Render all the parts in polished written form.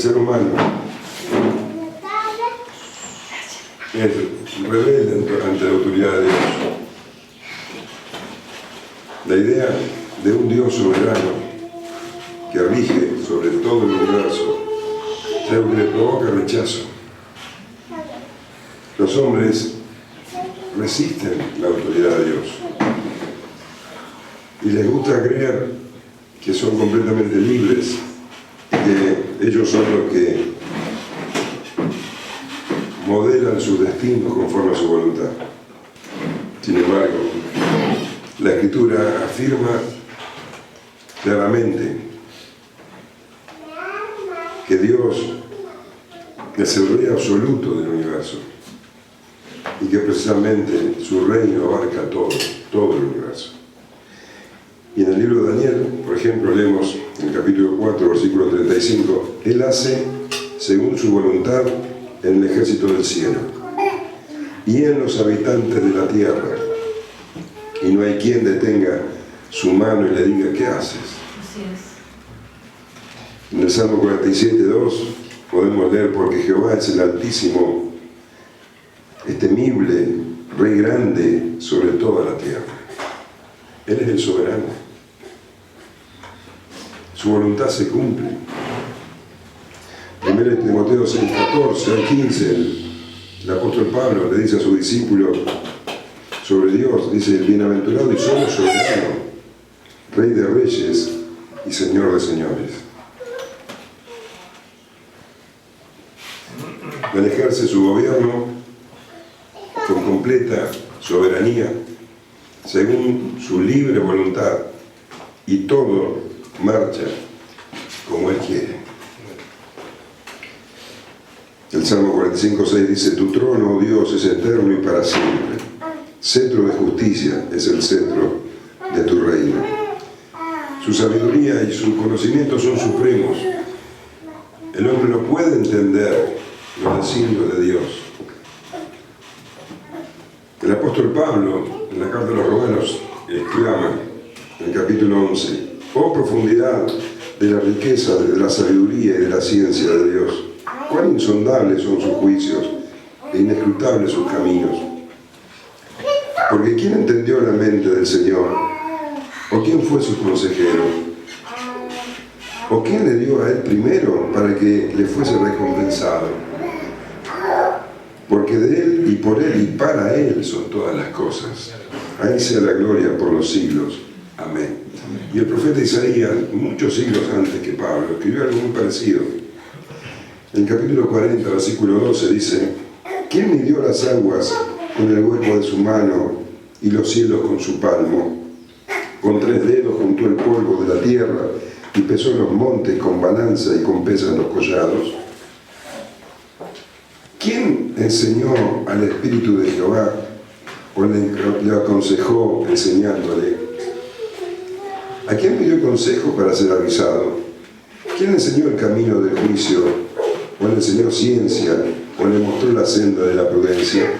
ser humano es rebelde ante la autoridad de Dios. La idea de un Dios soberano que rige sobre todo el universo es algo que le provoca rechazo. Los hombres resisten la autoridad de Dios y les gusta creer que son completamente libres, que ellos son los que modelan sus destinos conforme a su voluntad. Sin embargo, la Escritura afirma claramente que Dios es el Rey absoluto del universo y que precisamente su reino abarca todo el universo. Y en el libro de Daniel, por ejemplo, leemos en el capítulo 4, versículo 35, Él hace según su voluntad en el ejército del cielo y en los habitantes de la tierra, y no hay quien detenga su mano y le diga ¿qué haces? Así es. En el Salmo 47:2 podemos leer: porque Jehová es el Altísimo, es temible, Rey grande sobre toda la tierra. Él es el soberano. Su voluntad se cumple. 1 Timoteo 6:14 al 15, el apóstol Pablo le dice a su discípulo sobre Dios, dice: bienaventurado y solo soberano, Rey de reyes y Señor de señores. Él ejerce su gobierno con completa soberanía, según su libre voluntad, y todo marcha como Él quiere. El Salmo 45:6 dice: tu trono, oh Dios, es eterno y para siempre. Cetro de justicia es el cetro de tu reino. Su sabiduría y su conocimiento son supremos. El hombre no puede entender los designios de Dios. El apóstol Pablo, en la carta de los Romanos, exclama en el capítulo 11: oh profundidad de la riqueza, de la sabiduría y de la ciencia de Dios. Cuán insondables son sus juicios e inescrutables sus caminos. Porque ¿quién entendió la mente del Señor? ¿O quién fue su consejero? ¿O quién le dio a Él primero para que le fuese recompensado? Porque de Él y por Él y para Él son todas las cosas. A Él sea la gloria por los siglos. Amén. Y el profeta Isaías, muchos siglos antes que Pablo, escribió algo muy parecido. En el capítulo 40, versículo 12 dice: ¿quién midió las aguas con el hueco de su mano y los cielos con su palmo? Con 3 dedos juntó el polvo de la tierra y pesó los montes con balanza y con pesas los collados. ¿Quién enseñó al Espíritu de Jehová o le aconsejó enseñándole? ¿A quién pidió consejo para ser avisado? ¿Quién enseñó el camino del juicio, o le enseñó ciencia, o le mostró la senda de la prudencia?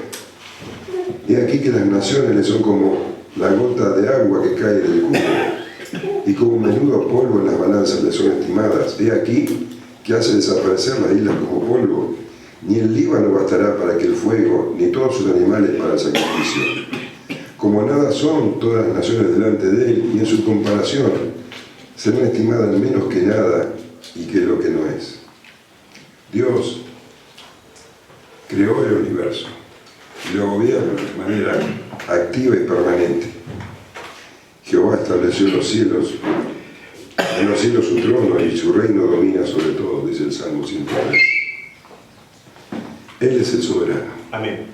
Y aquí que las naciones le son como la gota de agua que cae del cubo, y como menudo polvo en las balanzas le son estimadas. He aquí que hace desaparecer las islas como polvo. Ni el Líbano bastará para que el fuego, ni todos sus animales para el sacrificio. Como nada son todas las naciones delante de Él, y en su comparación serán estimadas menos que nada y que lo que no es. Dios creó el universo y lo gobierna de manera activa y permanente. Jehová estableció los cielos, en los cielos su trono, y su reino domina sobre todo, dice el Salmo 103. Él es el soberano. Amén.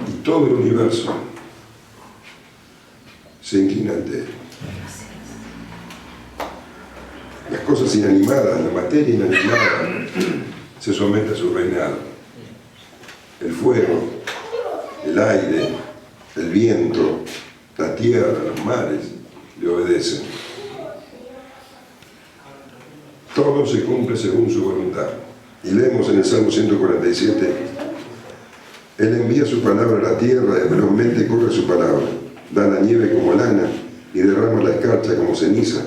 Y todo el universo se inclina ante Él. Las cosas inanimadas, la materia inanimada, se somete a su reinado. El fuego, el aire, el viento, la tierra, los mares, le obedecen. Todo se cumple según su voluntad. Y leemos en el Salmo 147: Él envía su palabra a la tierra, y velozmente corre su palabra. Da la nieve como lana y derrama la escarcha como ceniza.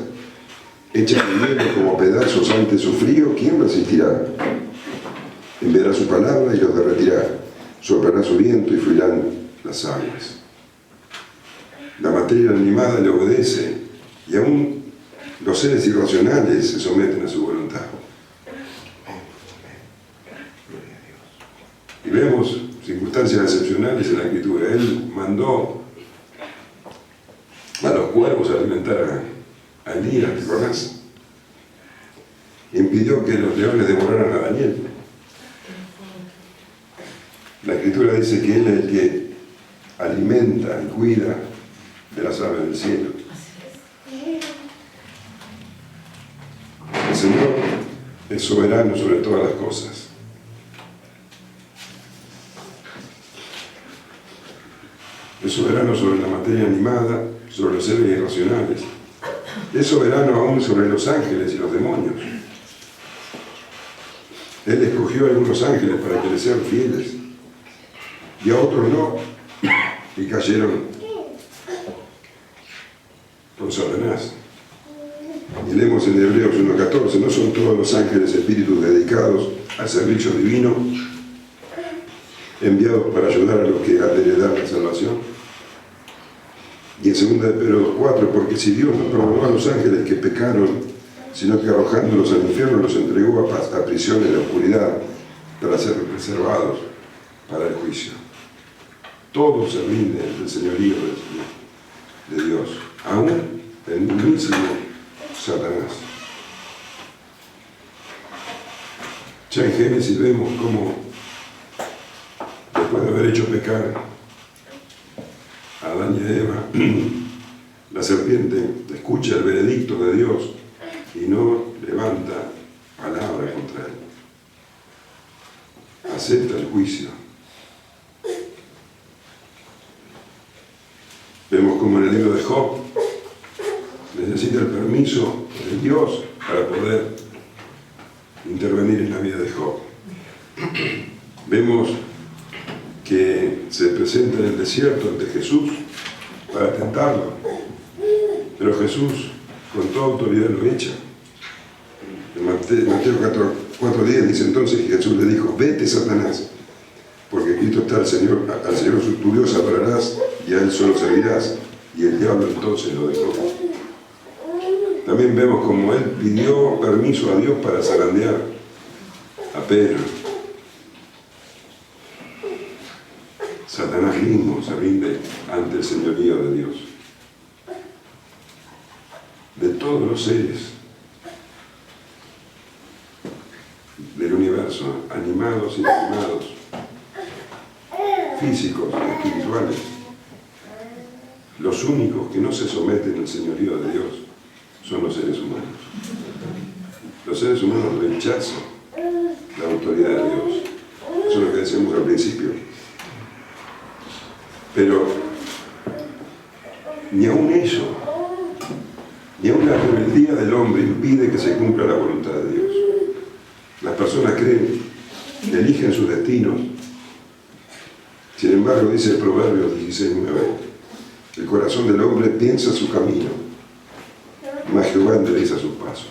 Echa el hielo como pedazos ante su frío, ¿quién resistirá? Enviará su palabra y los derretirá, soplará su viento y fluirán las aguas. La materia animada le obedece y aún los seres irracionales se someten a su voluntad. Y vemos circunstancias excepcionales en la Escritura. Él mandó a los cuervos a alimentar a Elías, ¿te acordás? Impidió que los leones devoraran a Daniel. La Escritura dice que Él es el que alimenta y cuida de las aves del cielo. El Señor es soberano sobre todas las cosas. Es soberano sobre la materia animada, sobre los seres irracionales. Es soberano aún sobre los ángeles y los demonios. Él escogió a algunos ángeles para que le sean fieles y a otros no, y cayeron con Satanás. Y leemos en Hebreos 1:14, ¿no son todos los ángeles espíritus dedicados al servicio divino, enviados para ayudar a los que han de heredar la salvación? Y en 2 de Pedro 2:4, porque si Dios no perdonó a los ángeles que pecaron, sino que arrojándolos al infierno los entregó a prisión en la oscuridad para ser reservados para el juicio. Todo se rinde ante el señorío de Dios, aún el mismísimo Satanás. Ya en Génesis vemos cómo, después de haber hecho pecar a Adán y a Eva, la serpiente escucha el veredicto de Dios y no levanta palabra contra él. Acepta el juicio. Vemos como en el libro de Job necesita el permiso de Dios para poder intervenir en la vida de Job. Vemos que se presenta en el desierto ante Jesús para tentarlo, pero Jesús con toda autoridad lo echa. En Mateo 4:10 dice entonces que Jesús le dijo: vete, Satanás, porque Cristo está al Señor tu Dios adorarás y a Él solo servirás. Y el diablo entonces lo dejó. También vemos como Él pidió permiso a Dios para zarandear a Pedro. Satanás mismo se rinde ante el señorío de Dios. De todos los seres del universo, animados y inanimados, físicos y espirituales, los únicos que no se someten al señorío de Dios son los seres humanos. Los seres humanos rechazan la autoridad de Dios. Eso es lo que decíamos al principio. Pero ni aun eso, ni aun la rebeldía del hombre impide que se cumpla la voluntad de Dios. Las personas creen, eligen sus destinos. Sin embargo, dice el Proverbios 16:9, el corazón del hombre piensa su camino, mas Jehová endereza sus pasos.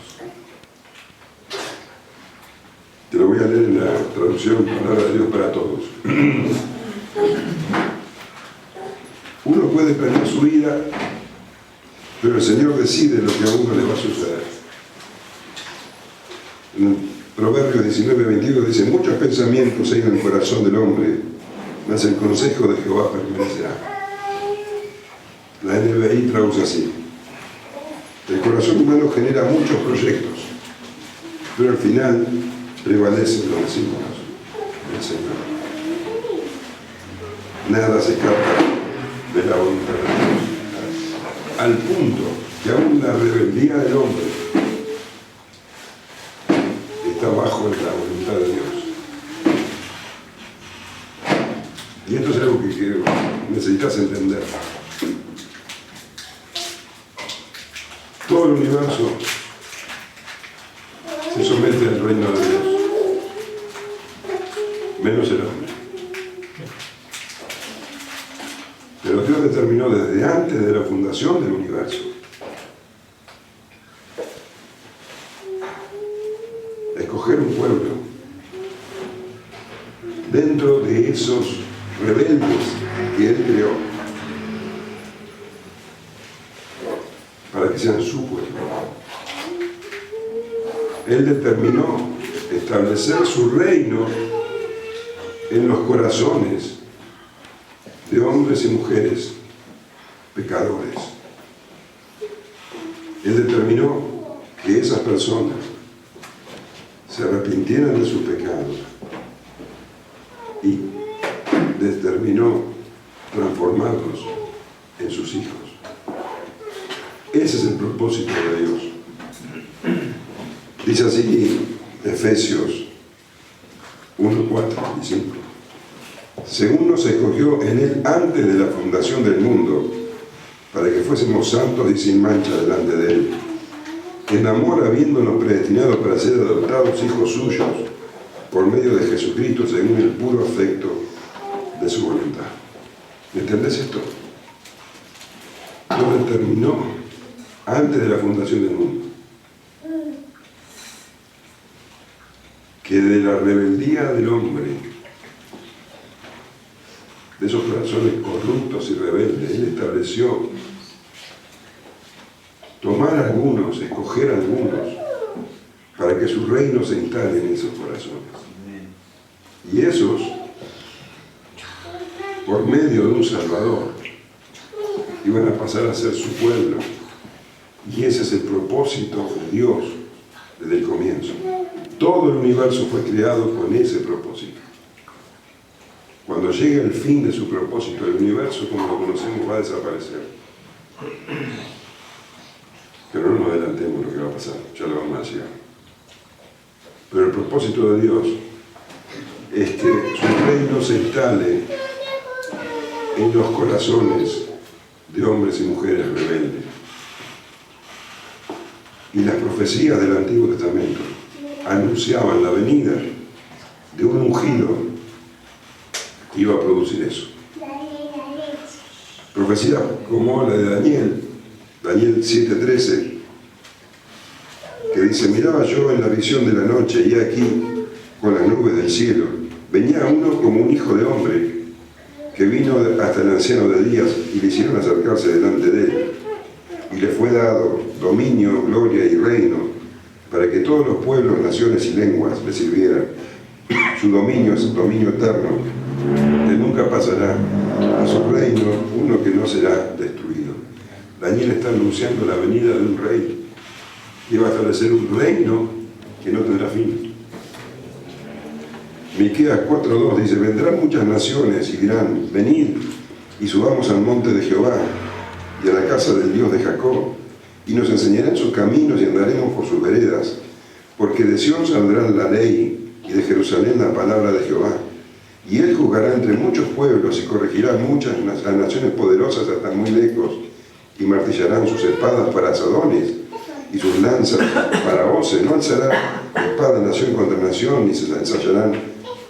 Te lo voy a leer en la traducción Palabra de Dios para Todos. Uno puede planear su vida, pero el Señor decide lo que a uno le va a suceder. En Proverbios 19:22 dice: muchos pensamientos hay en el corazón del hombre, mas el consejo de Jehová permanecerá. La NBI traduce así: el corazón humano genera muchos proyectos, pero al final prevalecen los designios del Señor. Nada se escapa de la voluntad de Dios, al punto que aún la rebeldía del hombre está bajo la voluntad de Dios. Y esto es algo que necesitas entender. Todo el universo se somete al reino de Dios, menos el hombre. Pero Dios determinó desde antes de la fundación del universo esos rebeldes que Él creó para que sean su pueblo. Él determinó establecer su reino en los corazones de hombres y mujeres pecadores. Él determinó que esas personas se arrepintieran de sus pecados y determinó transformarlos en sus hijos. Ese es el propósito de Dios. Dice así Efesios 1, 4 y 5. Según nos escogió en Él antes de la fundación del mundo, para que fuésemos santos y sin mancha delante de Él, en amor habiéndonos predestinado para ser adoptados hijos suyos por medio de Jesucristo según el puro afecto de su voluntad. ¿Me entendés esto? Dios determinó antes de la fundación del mundo que de la rebeldía del hombre, de esos corazones corruptos y rebeldes, Él estableció tomar algunos, escoger algunos, para que su reino se instale en esos corazones. Y esos, por medio de un Salvador, iban a pasar a ser su pueblo. Y ese es el propósito de Dios desde el comienzo. Todo el universo fue creado con ese propósito. Cuando llegue el fin de su propósito, el universo como lo conocemos va a desaparecer. Pero no nos adelantemos lo que va a pasar, ya lo vamos a llegar. Pero el propósito de Dios es que su reino se instale en los corazones de hombres y mujeres rebeldes. Y las profecías del Antiguo Testamento anunciaban la venida de un ungido que iba a producir eso. Profecías como la de Daniel 7:13, que dice: miraba yo en la visión de la noche, y aquí, con las nubes del cielo, venía uno como un hijo de hombre, que vino hasta el anciano de días, y le hicieron acercarse delante de él, y le fue dado dominio, gloria y reino, para que todos los pueblos, naciones y lenguas le sirvieran. Su dominio es un dominio eterno, que nunca pasará, a su reino uno que no será destruido. Daniel está anunciando la venida de un rey, que va a establecer un reino que no tendrá fin. Miqueas 4:2 dice: vendrán muchas naciones y dirán: venid y subamos al monte de Jehová y a la casa del Dios de Jacob, y nos enseñarán sus caminos y andaremos por sus veredas, porque de Sión saldrá la ley y de Jerusalén la palabra de Jehová. Y él juzgará entre muchos pueblos y corregirá muchas naciones poderosas hasta muy lejos, y martillarán sus espadas para asadones y sus lanzas para hoces. No alzará espada nación contra nación, ni se ensayarán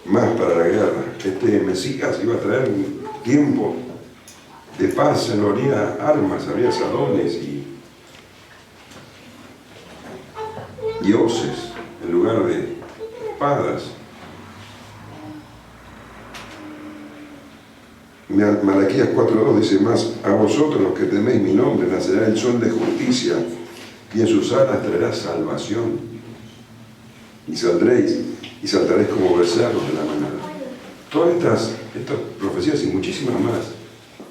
más para la guerra. Este Mesías iba a traer un tiempo de paz, no habría armas, habría asadones y hoces en lugar de espadas. Malaquías 4:2 dice: más a vosotros los que teméis mi nombre nacerá el sol de justicia, y en sus alas traerá salvación, y saldréis y saltaréis como becerros de la manada. Todas estas profecías y muchísimas más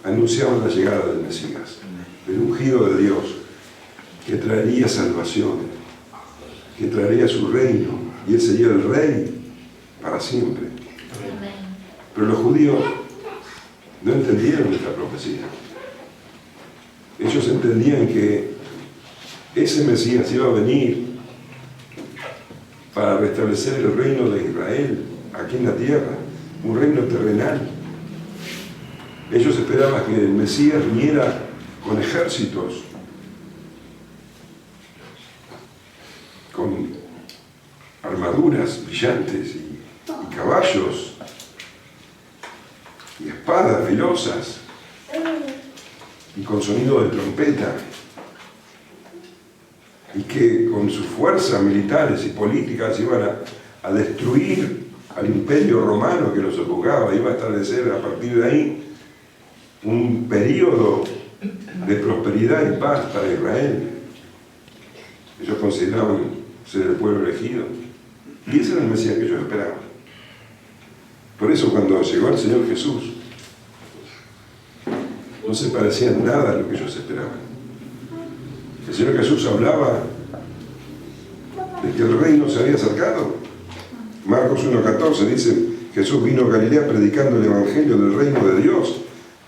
anunciaban la llegada del Mesías, el ungido de Dios, que traería salvación, que traería su reino, y él sería el rey para siempre. Pero los judíos no entendieron esta profecía. Ellos entendían que ese Mesías iba a venir para restablecer el reino de Israel aquí en la tierra, un reino terrenal. Ellos esperaban que el Mesías viniera con ejércitos, con armaduras brillantes y caballos y espadas filosas y con sonido de trompeta, y que con sus fuerzas militares y políticas iban a destruir al imperio romano que los sojuzgaba. Iba a establecer a partir de ahí un periodo de prosperidad y paz para Israel. Ellos consideraban ser el pueblo elegido. Y ese era el Mesías que ellos esperaban. Por eso cuando llegó el Señor Jesús, no se parecía en nada a lo que ellos esperaban. El Señor Jesús hablaba de que el reino se había acercado. Marcos 1:14 dice, Jesús vino a Galilea predicando el evangelio del reino de Dios,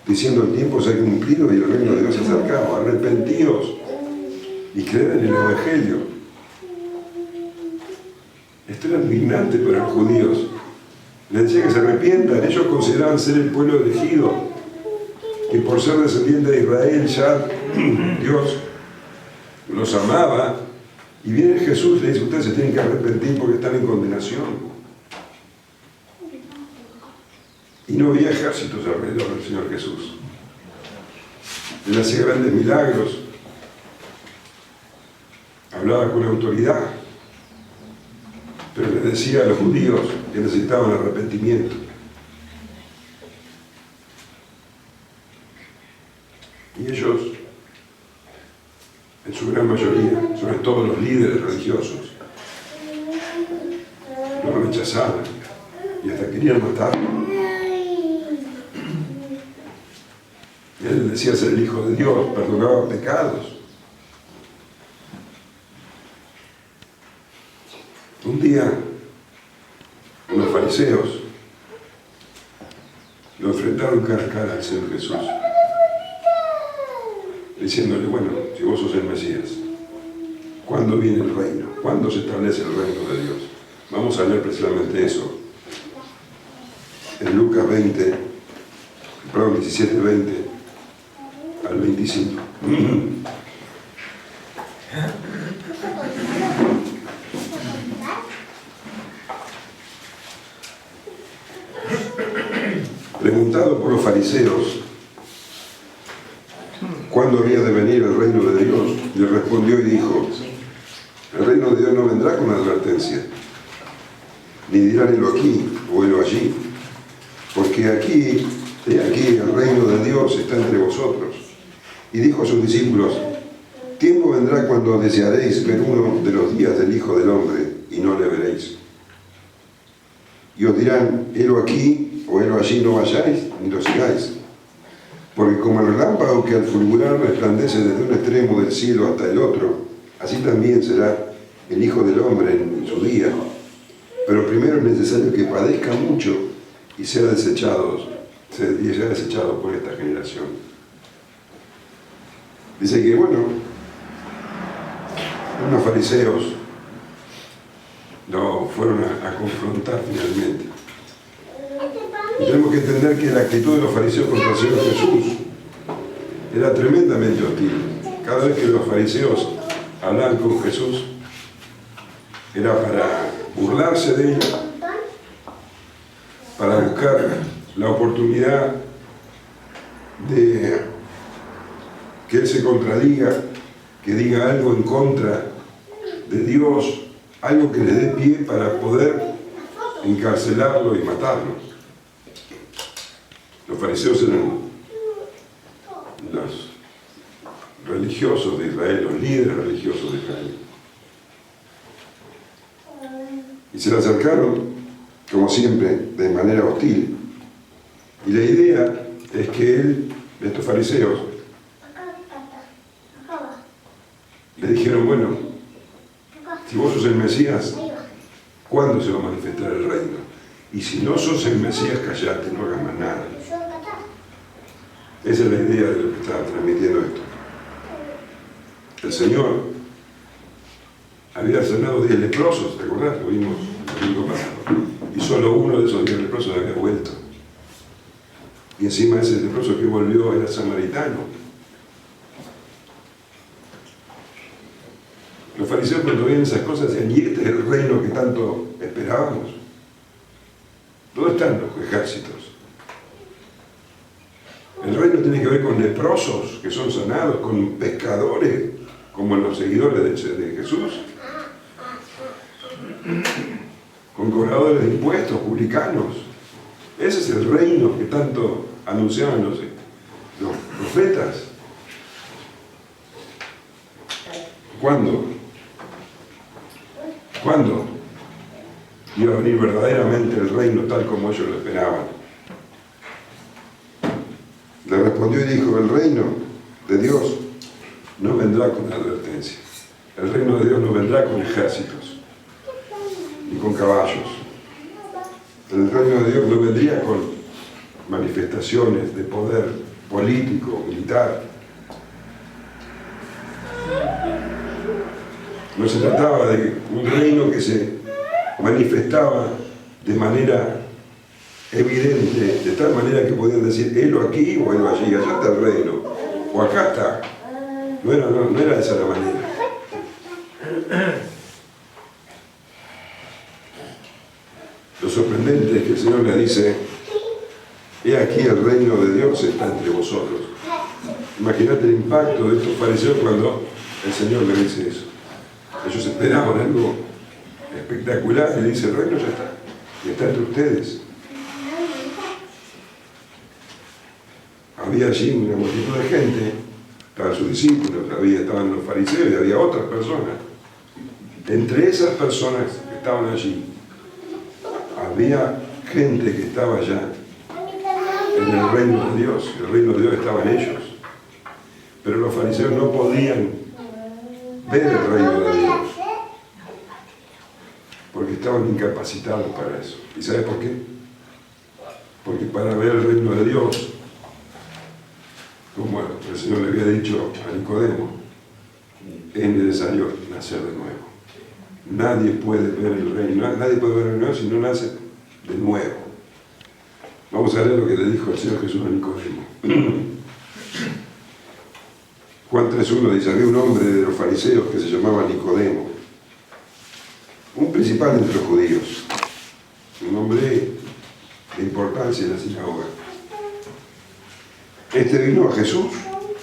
diciendo el tiempo se ha cumplido y el reino de Dios se ha acercado. Arrepentíos y creed en el evangelio. Esto era indignante para los judíos. Les decía que se arrepientan. Ellos consideraban ser el pueblo elegido, que por ser descendiente de Israel ya Dios los amaba. Y viene Jesús y le dice, ustedes se tienen que arrepentir porque están en condenación. Y no había ejércitos alrededor del Señor Jesús. Él hacía grandes milagros. Hablaba con autoridad. Pero les decía a los judíos que necesitaban arrepentimiento. Y ellos, en su gran mayoría, sobre todo los líderes religiosos, lo rechazaban y hasta querían matarlo. Y él decía ser el Hijo de Dios, perdonaba pecados. Un día, unos fariseos lo enfrentaron cara a cara al Señor Jesús, diciéndole, bueno, si vos sos el Mesías, ¿cuándo viene el reino? ¿Cuándo se establece el reino de Dios? Vamos a leer precisamente eso. En Lucas 17:20 al 25. Preguntado por los fariseos cuándo había de venir el reino de Dios, le respondió y dijo, el reino de Dios no vendrá con advertencia, ni dirán helo aquí o helo allí, porque aquí el reino de Dios está entre vosotros. Y dijo a sus discípulos, tiempo vendrá cuando desearéis ver uno de los días del Hijo del Hombre y no le veréis. Y os dirán, helo aquí o helo allí, no vayáis ni lo sigáis. Porque como el relámpago que al fulgurar resplandece desde un extremo del cielo hasta el otro, así también será el Hijo del Hombre en su día. Pero primero es necesario que padezca mucho y sea desechado por esta generación. Dice que, bueno, unos fariseos lo fueron a confrontar finalmente. Y tenemos que entender que la actitud de los fariseos contra el Señor Jesús era tremendamente hostil. Cada vez que los fariseos hablaban con Jesús, era para burlarse de él, para buscar la oportunidad de que él se contradiga, que diga algo en contra de Dios, algo que le dé pie para poder encarcelarlo y matarlo. Los fariseos eran los religiosos de Israel, los líderes religiosos de Israel. Y se le acercaron, como siempre, de manera hostil. Y la idea es que estos fariseos, le dijeron, bueno, si vos sos el Mesías, ¿cuándo se va a manifestar el reino? Y si no sos el Mesías, callate, no hagas más nada. Esa es la idea de lo que estaba transmitiendo esto. El Señor había sanado 10 leprosos, ¿te acordás? Lo vimos el domingo pasado. Y solo uno de esos 10 leprosos había vuelto. Y encima ese leproso que volvió era samaritano. Los fariseos cuando ven esas cosas decían, ¿y este es el reino que tanto esperábamos? ¿Dónde están los ejércitos? El reino tiene que ver con leprosos que son sanados, con pescadores, como los seguidores de Jesús, con cobradores de impuestos, publicanos. Ese es el reino que tanto anunciaban los profetas. ¿Cuándo? ¿Cuándo iba a venir verdaderamente el reino tal como ellos lo esperaban? Le respondió y dijo, el reino de Dios no vendrá con advertencia. El reino de Dios no vendrá con ejércitos, ni con caballos. El reino de Dios no vendría con manifestaciones de poder político, militar. No se trataba de un reino que se manifestaba de manera evidente, de tal manera que podían decir, helo aquí o helo allí, allá está el reino, o acá está. No era esa la manera. Lo sorprendente es que el Señor le dice, he aquí el reino de Dios está entre vosotros. Imagínate el impacto de estos fariseos cuando el Señor le dice eso. Ellos esperaban algo espectacular y le dice, el reino ya está, y está entre ustedes. Había allí una multitud de gente, estaban sus discípulos, estaban los fariseos y había otras personas. Entre esas personas que estaban allí, había gente que estaba ya en el reino de Dios. El reino de Dios estaba en ellos. Pero los fariseos no podían ver el reino de Dios, porque estaban incapacitados para eso. ¿Y sabes por qué? Porque para ver el reino de Dios, como el Señor le había dicho a Nicodemo, es necesario nacer de nuevo. Nadie puede ver el reino, nadie puede ver el reino si no nace de nuevo. Vamos a leer lo que le dijo el Señor Jesús a Nicodemo. Juan 3:1 dice, había un hombre de los fariseos que se llamaba Nicodemo, un principal entre los judíos, un hombre de importancia en la sinagoga. Este vino a Jesús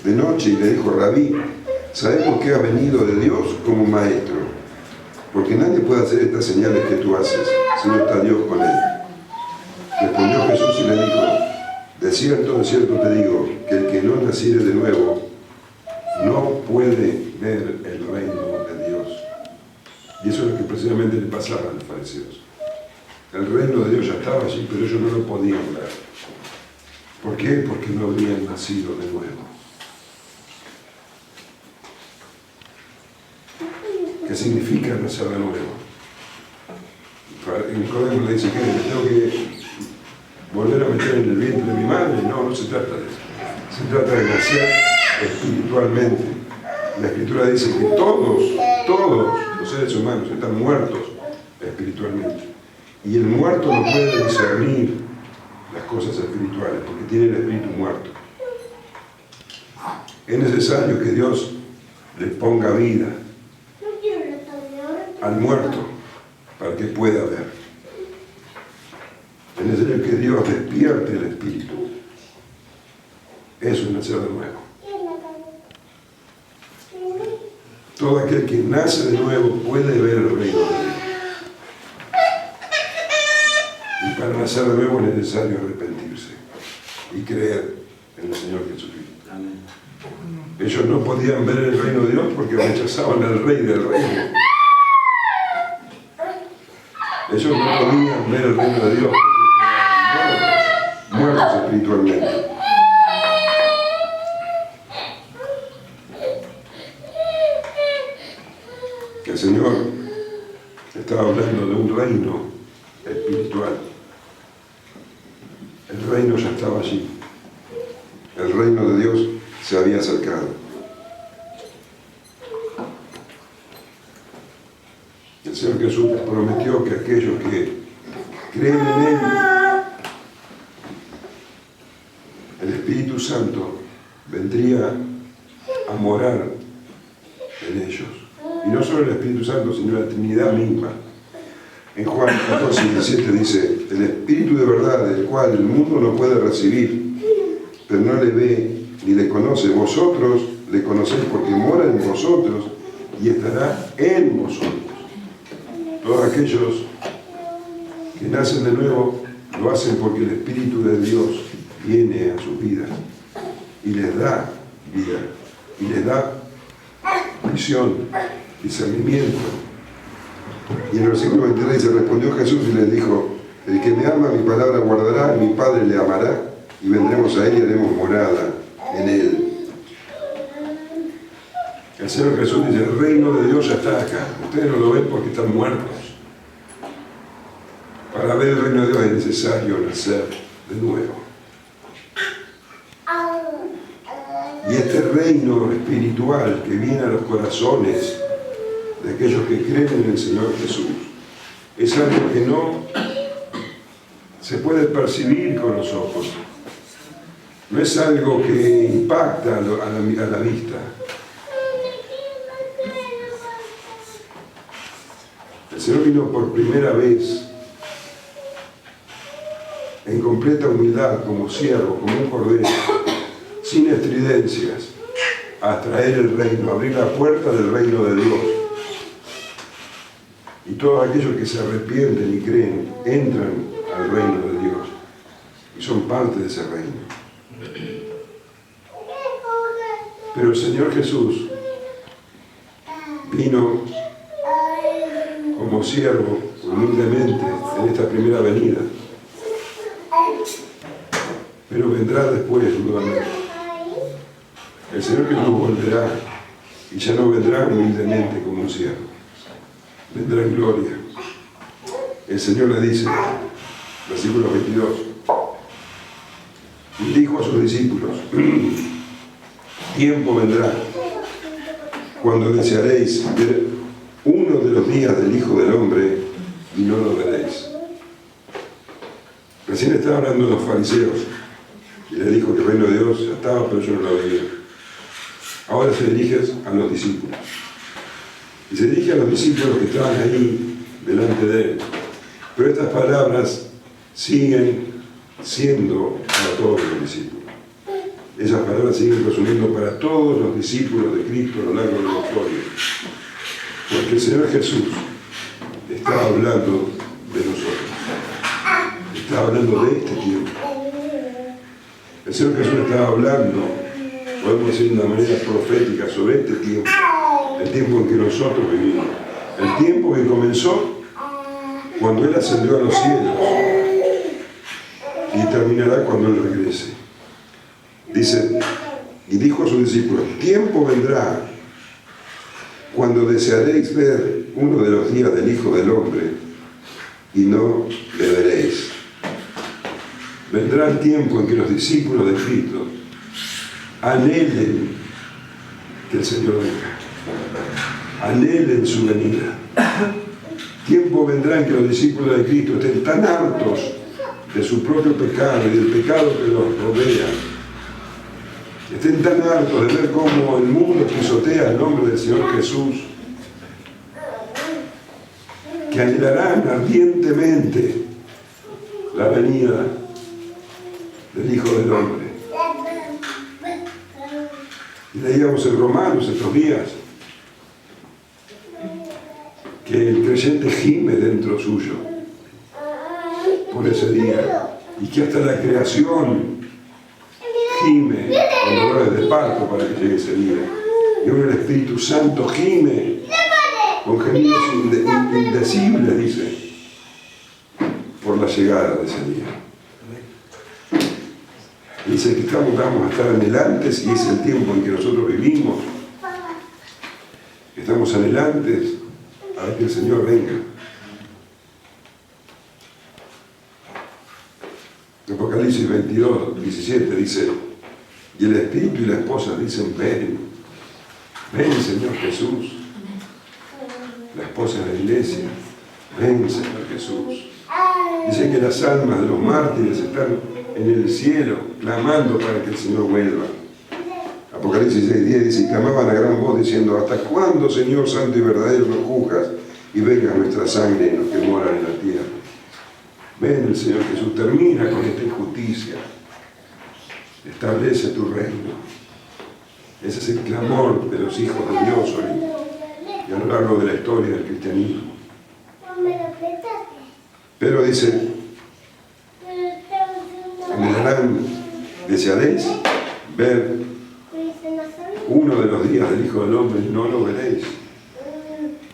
de noche y le dijo, Rabí, sabemos que ha venido de Dios como maestro, porque nadie puede hacer estas señales que tú haces si no está Dios con él. Respondió Jesús y le dijo, de cierto te digo, que el que no naciere de nuevo no puede ver el reino de Dios. Y eso es lo que precisamente le pasaba a los fariseos. El reino de Dios ya estaba allí, pero ellos no lo podían ver. ¿Por qué? Porque no habían nacido de nuevo. ¿Qué significa nacer de nuevo? Nicodemo le dice que me tengo que volver a meter en el vientre de mi madre. No se trata de eso. Se trata de nacer espiritualmente. La Escritura dice que todos los seres humanos están muertos espiritualmente. Y el muerto no puede discernir las cosas espirituales porque tiene el espíritu muerto. Es necesario que Dios le ponga vida al muerto para que pueda ver. Es necesario que Dios despierte el espíritu. Eso es nacer de nuevo. Todo aquel que nace de nuevo puede ver el reino de Dios. Y para nacer de nuevo es necesario arrepentirse y creer en el Señor Jesucristo. Amén. Ellos no podían ver el reino de Dios porque rechazaban al Rey del reino. Ellos no podían ver el reino de Dios porque estaban muertos espiritualmente. El Señor estaba hablando de un reino espiritual. El reino ya estaba allí. El reino de Dios se había acercado. El Señor Jesús prometió que aquellos que creen en Él, el Espíritu Santo vendría a morar en ellos. Y no solo el Espíritu Santo, sino la Trinidad misma. En Juan 14:17 dice, el Espíritu de verdad, el cual el mundo no puede recibir, pero no le ve ni le conoce. Vosotros le conocéis porque mora en vosotros y estará en vosotros. Todos aquellos que nacen de nuevo lo hacen porque el Espíritu de Dios viene a sus vidas y les da vida, y les da visión, discernimiento. Y en el versículo 23 se respondió Jesús y les dijo: el que me ama, mi palabra guardará, mi Padre le amará, y vendremos a él y haremos morada en él. El Señor Jesús dice: el reino de Dios ya está acá. Ustedes no lo ven porque están muertos. Para ver el reino de Dios es necesario nacer de nuevo. Y este reino espiritual que viene a los corazones de aquellos que creen en el Señor Jesús es algo que no se puede percibir con los ojos. No es algo que impacta a la vista. El Señor vino por primera vez en completa humildad, como siervo, como un cordero, sin estridencias, a traer el reino, a abrir la puerta del reino de Dios. Y todos aquellos que se arrepienten y creen, entran al reino de Dios y son parte de ese reino. Pero el Señor Jesús vino como siervo, humildemente, en esta primera venida. Pero vendrá después nuevamente. El Señor Jesús volverá y ya no vendrá humildemente como un siervo. Vendrá en gloria. El Señor le dice, versículo 22, y dijo a sus discípulos: tiempo vendrá cuando desearéis ver uno de los días del Hijo del Hombre y no lo veréis. Recién estaba hablando de los fariseos y le dijo que el reino de Dios ya estaba, pero yo no lo veía. Ahora se dirige a los discípulos. Y se dirige a los discípulos que estaban ahí delante de él. Pero estas palabras siguen siendo para todos los discípulos. Esas palabras siguen resumiendo para todos los discípulos de Cristo a lo largo de la historia. Porque el Señor Jesús está hablando de nosotros. Está hablando de este tiempo. El Señor Jesús está hablando, podemos decir de una manera profética, sobre este tiempo. El tiempo en que nosotros vivimos. El tiempo que comenzó cuando Él ascendió a los cielos y terminará cuando Él regrese. Dice, y dijo a sus discípulos: tiempo vendrá cuando desearéis ver uno de los días del Hijo del Hombre y no le veréis. Vendrá el tiempo en que los discípulos de Cristo anhelen que el Señor venga. Anhelen su venida. Tiempo vendrá en que los discípulos de Cristo estén tan hartos de su propio pecado y del pecado que los rodea, estén tan hartos de ver cómo el mundo pisotea el nombre del Señor Jesús, que anhelarán ardientemente la venida del Hijo del Hombre. Y leíamos en Romanos estos días que el creyente gime dentro suyo por ese día, y que hasta la creación gime con dolores de parto para que llegue ese día. Y ahora el Espíritu Santo gime con gemidos indecibles, dice, por la llegada de ese día. Dice que vamos a estar anhelantes, y es el tiempo en que nosotros vivimos. Estamos anhelantes a ver que el Señor venga. Apocalipsis 22, 17 dice: y el Espíritu y la esposa dicen: ven, ven Señor Jesús. La esposa de la iglesia: ven Señor Jesús. Dice que las almas de los mártires están en el cielo clamando para que el Señor vuelva. Apocalipsis 6:10 dice: y clamaban a gran voz diciendo: ¿hasta cuándo, Señor santo y verdadero, nos juzgas y venga nuestra sangre en los que moran en la tierra? Ven, el Señor Jesús, termina con esta injusticia, establece tu reino. Ese es el clamor de los hijos de Dios hoy y a lo largo de la historia del cristianismo. Pedro dice, anhelarán, desearéis ver uno de los días del Hijo del Hombre, no lo veréis.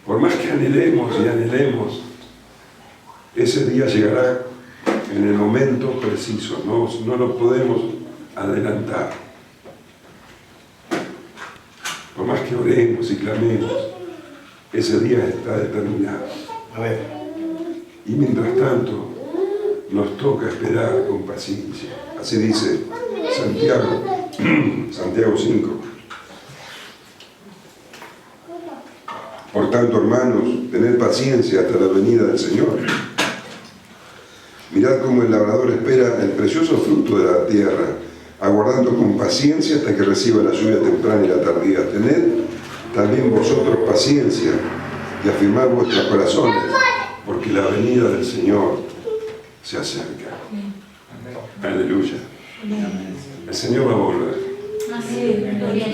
Por más que anhelemos y anhelemos, ese día llegará en el momento preciso, no lo podemos adelantar. Por más que oremos y clamemos, ese día está determinado. A ver. Y mientras tanto, nos toca esperar con paciencia. Así dice Santiago, Santiago 5. Por tanto, hermanos, tened paciencia hasta la venida del Señor. Mirad cómo el labrador espera el precioso fruto de la tierra, aguardando con paciencia hasta que reciba la lluvia temprana y la tardía. Tened también vosotros paciencia y afirmad vuestros corazones, porque la venida del Señor se acerca. Aleluya. El Señor va a volver.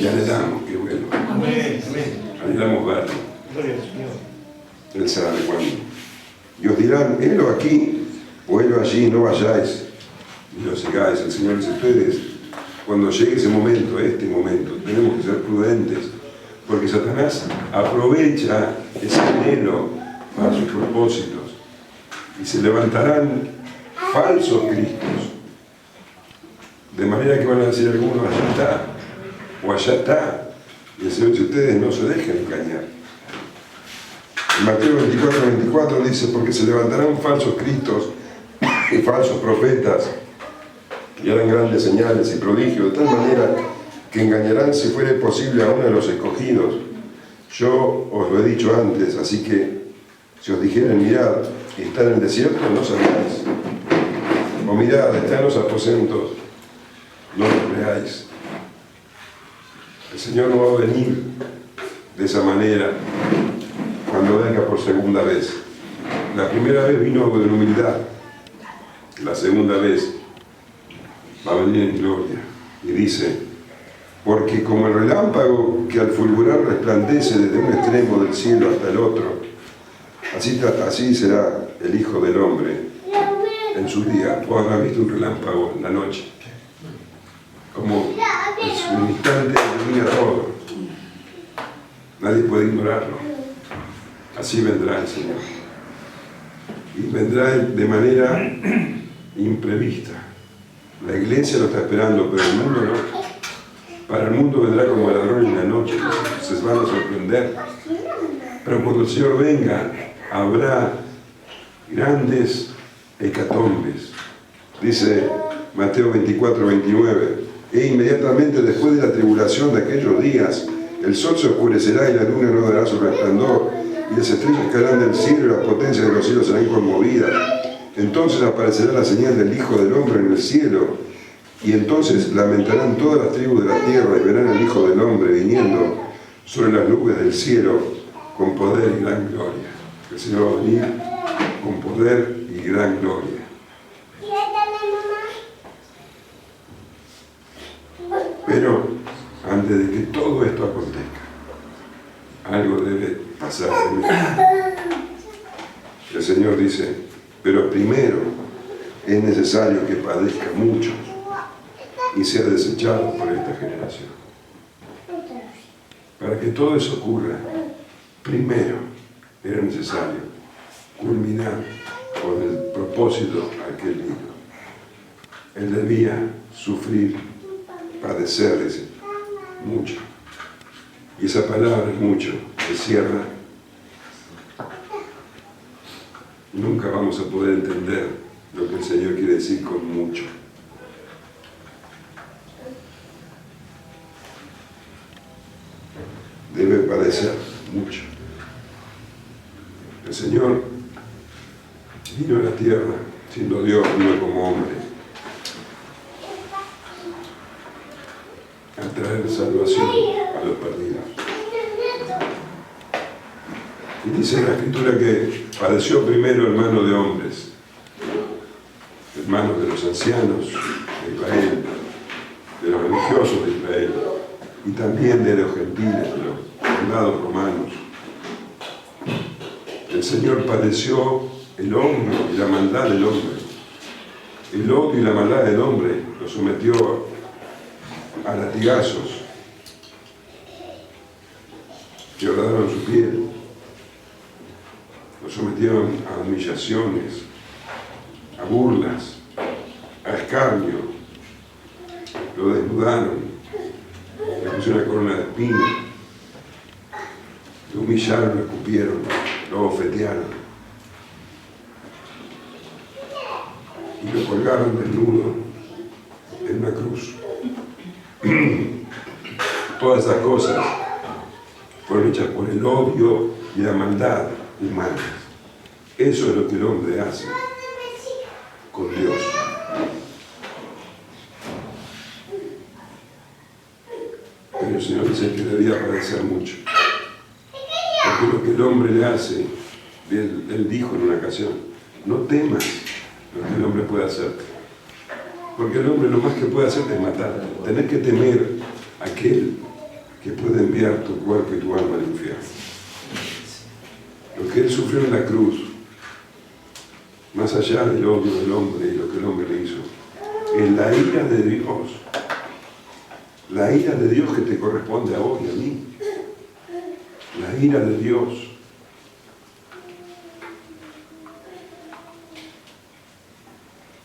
Y anhelamos que vuelva. Anhelamos verlo. Él sabe cuándo. Y os dirán, helo aquí o helo allí, no vayáis y no sigáis. El Señor dice, ustedes, cuando llegue ese momento, este momento, tenemos que ser prudentes, porque Satanás aprovecha ese anhelo para sus propósitos y se levantarán falsos cristos, de manera que van a decir algunos, allá está, o allá está. Y el Señor dice, ustedes no se dejen engañar. En Mateo 24 dice, porque se levantarán falsos cristos y falsos profetas y harán grandes señales y prodigios, de tal manera que engañarán, si fuere posible, a uno de los escogidos. Yo os lo he dicho antes, así que si os dijeren, mirad, está en el desierto, no sabéis. O mirad, está en los aposentos, no lo creáis. El Señor no va a venir de esa manera cuando venga por segunda vez. La primera vez vino con humildad, la segunda vez va a venir en gloria. Y dice, porque como el relámpago que al fulgurar resplandece desde un extremo del cielo hasta el otro, así será el Hijo del Hombre en su día. Vos habrás visto un relámpago en la noche, como en un instante ilumina todo, nadie puede ignorarlo. Así vendrá el Señor. Y vendrá de manera imprevista. La iglesia lo está esperando, pero el mundo no. Para el mundo vendrá como ladrón en la noche, se van a sorprender. Pero cuando el Señor venga, habrá grandes hecatombes. Dice Mateo 24:29. E inmediatamente después de la tribulación de aquellos días, el sol se oscurecerá y la luna no dará su resplandor, y las estrellas caerán del cielo y las potencias de los cielos serán conmovidas. Entonces aparecerá la señal del Hijo del Hombre en el cielo, y entonces lamentarán todas las tribus de la tierra y verán al Hijo del Hombre viniendo sobre las nubes del cielo con poder y gran gloria. El Señor va a venir con poder y gran gloria. Pero antes de que todo esto acontezca, algo debe pasar primero. El Señor dice, pero primero es necesario que padezca mucho y sea desechado por esta generación. Para que todo eso ocurra, primero era necesario culminar con el propósito aquel libro. Él debía sufrir, padecer, dice, mucho. Y esa palabra mucho encierra. Nunca vamos a poder entender lo que el Señor quiere decir con mucho. Debe padecer mucho. El Señor vino a la tierra siendo Dios, vino como hombre, a traer salvación a los perdidos. Y dice la Escritura que padeció primero hermano de hombres, hermanos de los ancianos de Israel, de los religiosos de Israel, y también de los gentiles, de los soldados romanos. El Señor padeció el odio y la maldad del hombre. El odio y la maldad del hombre lo sometió a latigazos que horadaron su piel, lo sometieron a humillaciones, a burlas, a escarnio, lo desnudaron, le pusieron una corona de espinas, lo humillaron, lo escupieron, lo bofetearon y lo colgaron desnudo en una cruz. Todas esas cosas fueron hechas por el odio y la maldad humana. Eso es lo que el hombre hace con Dios. Pero el Señor dice que debía padecer mucho. Porque lo que el hombre le hace, él dijo en una ocasión, no temas lo que el hombre puede hacerte. Porque el hombre lo más que puede hacerte es matarte. Tenés que temer a aquel que puede enviar tu cuerpo y tu alma al infierno. Lo que él sufrió en la cruz, más allá del odio del hombre y lo que el hombre le hizo, es la ira de Dios. La ira de Dios que te corresponde a vos y a mí. La ira de Dios.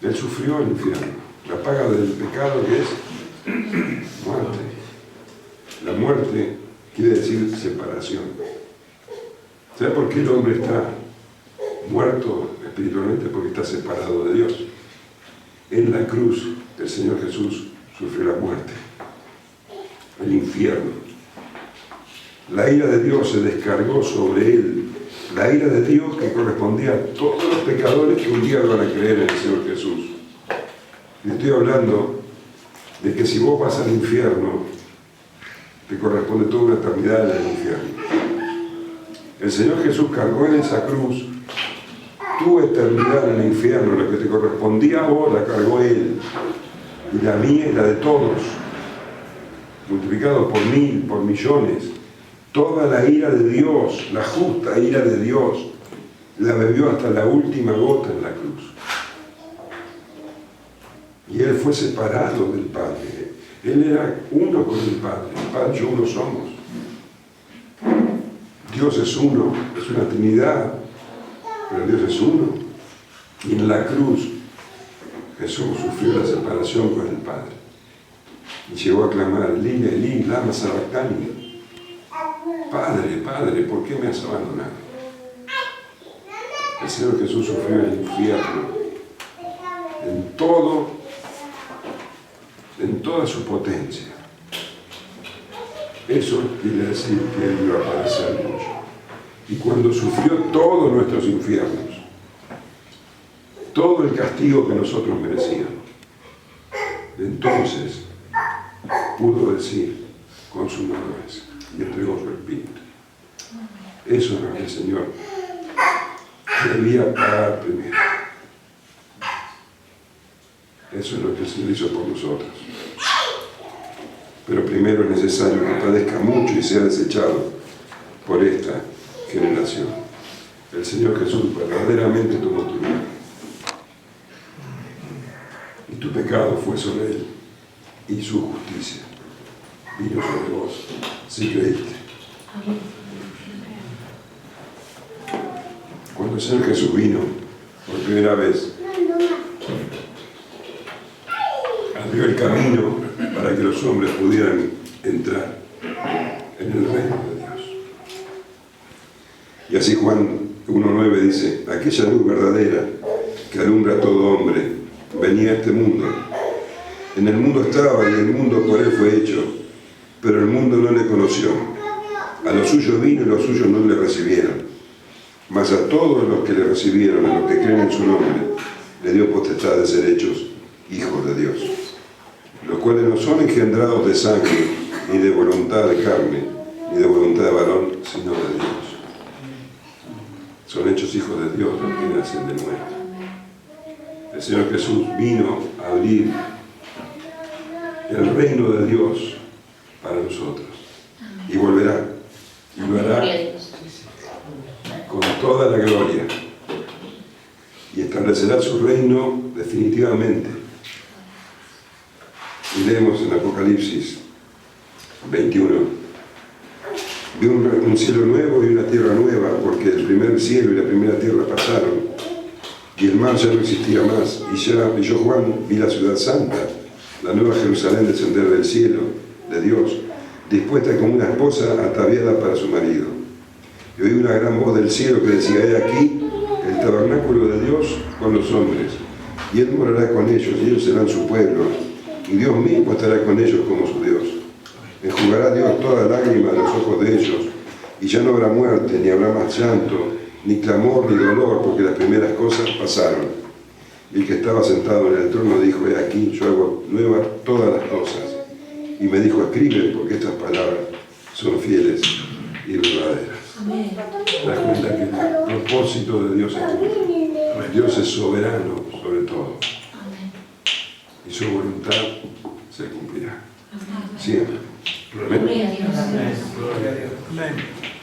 Él sufrió el infierno. La paga del pecado que es muerte. La muerte quiere decir separación. ¿Sabe por qué el hombre está muerto espiritualmente? Porque está separado de Dios. En la cruz el Señor Jesús sufrió la muerte, el infierno. La ira de Dios se descargó sobre él. La ira de Dios que correspondía a todos los pecadores que un día van a creer en el Señor Jesús. Y estoy hablando de que si vos vas al infierno, te corresponde toda una eternidad en el infierno. El Señor Jesús cargó en esa cruz tu eternidad en el infierno, la que te correspondía a vos la cargó Él, y la mía y la de todos, multiplicado por 1000, por millones. Toda la ira de Dios, la justa ira de Dios, la bebió hasta la última gota en la cruz. Y Él fue separado del Padre. Él era uno con el Padre. El Padre y yo uno somos. Dios es uno, es una Trinidad, pero Dios es uno. Y en la cruz Jesús sufrió la separación con el Padre. Y llegó a clamar, Eli, Eli, lama sabactani. Padre, Padre, ¿por qué me has abandonado? El Señor Jesús sufrió el infierno en toda su potencia. Eso quiere decir que Él iba a padecer mucho. Y cuando sufrió todos nuestros infiernos, todo el castigo que nosotros merecíamos, entonces pudo decir, consumado es, y entregó su espíritu. Eso es lo que el Señor debía pagar primero. Eso es lo que el Señor hizo por nosotros. Pero primero es necesario que padezca mucho y sea desechado por esta generación. El Señor Jesús verdaderamente tomó tu vida. Y tu pecado fue sobre Él. Y su justicia vino sobre vos, si creíste. Cuando el Señor Jesús vino por primera vez, abrió el camino para que los hombres pudieran entrar en el reino de Dios. Y así Juan 1:9 dice, aquella luz verdadera que alumbra a todo hombre venía a este mundo. En el mundo estaba y el mundo por él fue hecho, pero el mundo no le conoció. A los suyos vino y los suyos no le recibieron. Mas a todos los que le recibieron, a los que creen en su nombre, le dio potestad de ser hechos hijos de Dios, los cuales no son engendrados de sangre, ni de voluntad de carne, ni de voluntad de varón, sino de Dios. Son hechos hijos de Dios los que nacen de nuevo. El Señor Jesús vino a abrir el reino de Dios para nosotros. Y volverá. Y lo hará con toda la gloria. establecerá su reino definitivamente. Y leemos en Apocalipsis 21. Vi un cielo nuevo y una tierra nueva, porque el primer cielo y la primera tierra pasaron, y el mar ya no existía más. Y yo, Juan, vi la ciudad santa, la nueva Jerusalén, descender del cielo de Dios, dispuesta como una esposa ataviada para su marido. Y oí una gran voz del cielo que decía: he aquí el tabernáculo de Dios con los hombres, y Él morará con ellos, y ellos serán su pueblo, y Dios mismo estará con ellos como su Dios. Enjugará Dios toda lágrima de los ojos de ellos, y ya no habrá muerte, ni habrá más llanto, ni clamor, ni dolor, porque las primeras cosas pasaron. Y el que estaba sentado en el trono dijo: he aquí, yo hago nuevas todas las cosas. Y me dijo: escribe, porque estas palabras son fieles y verdaderas. Amén. Te das cuenta que el propósito de Dios es cumplir. Dios es soberano sobre todo. Amén. Y su voluntad se cumplirá. Amén. Siempre. Amén. Gloria a Dios. Gloria a Dios. Amén.